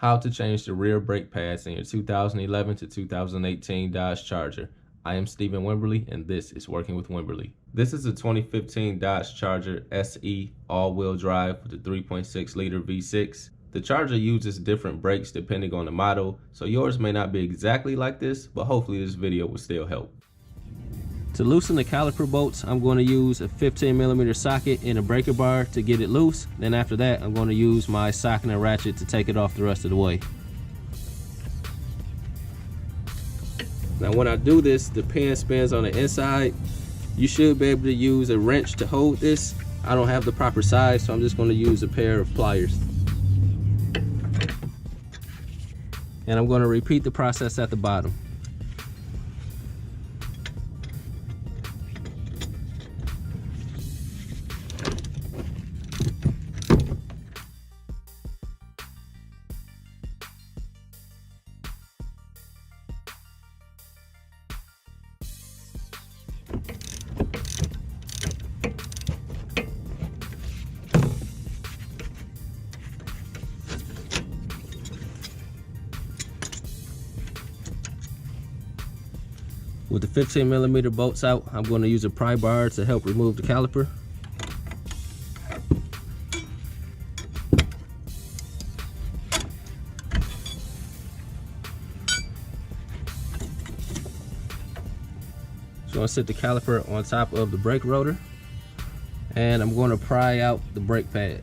How to change the rear brake pads in your 2011 to 2018 Dodge Charger. I am Stephen Wimberley and this is Working with Wimberley. This is a 2015 Dodge Charger SE all-wheel drive with a 3.6 liter V6. The Charger uses different brakes depending on the model, so yours may not be exactly like this, but hopefully this video will still help. To loosen the caliper bolts, I'm going to use a 15mm socket in a breaker bar to get it loose. Then after that, I'm going to use my socket and ratchet to take it off the rest of the way. Now when I do this, the pin spins on the inside. You should be able to use a wrench to hold this. I don't have the proper size, so I'm just going to use a pair of pliers. And I'm going to repeat the process at the bottom. With the 15mm bolts out, I'm going to use a pry bar to help remove the caliper. So I'm going to set the caliper on top of the brake rotor, and I'm going to pry out the brake pad.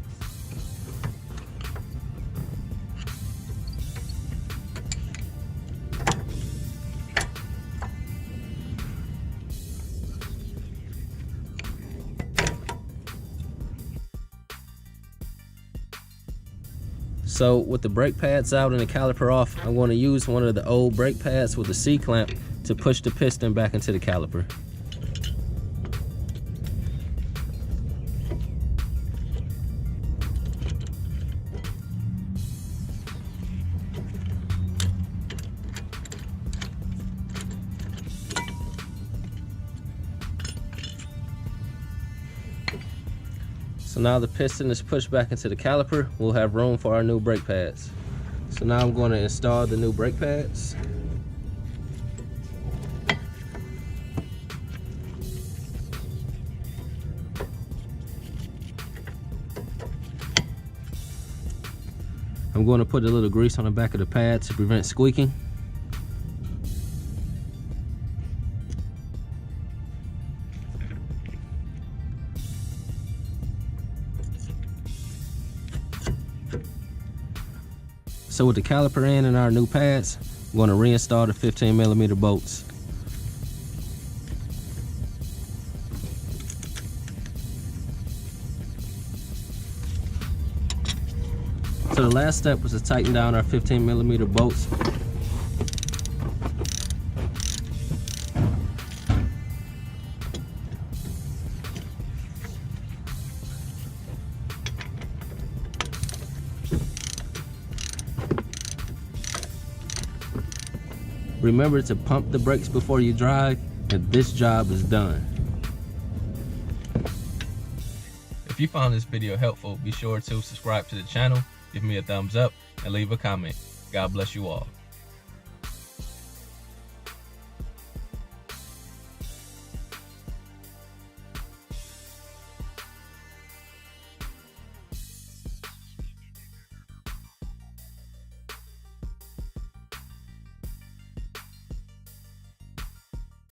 So with the brake pads out and the caliper off, I'm going to use one of the old brake pads with a C-clamp to push the piston back into the caliper. So now the piston is pushed back into the caliper, we'll have room for our new brake pads. So now I'm going to install the new brake pads. I'm going to put a little grease on the back of the pad to prevent squeaking. So with the caliper in and our new pads, I'm going to reinstall the 15mm bolts. So the last step was to tighten down our 15mm bolts. Remember to pump the brakes before you drive, and this job is done. If you found this video helpful, be sure to subscribe to the channel, give me a thumbs up, and leave a comment. God bless you all.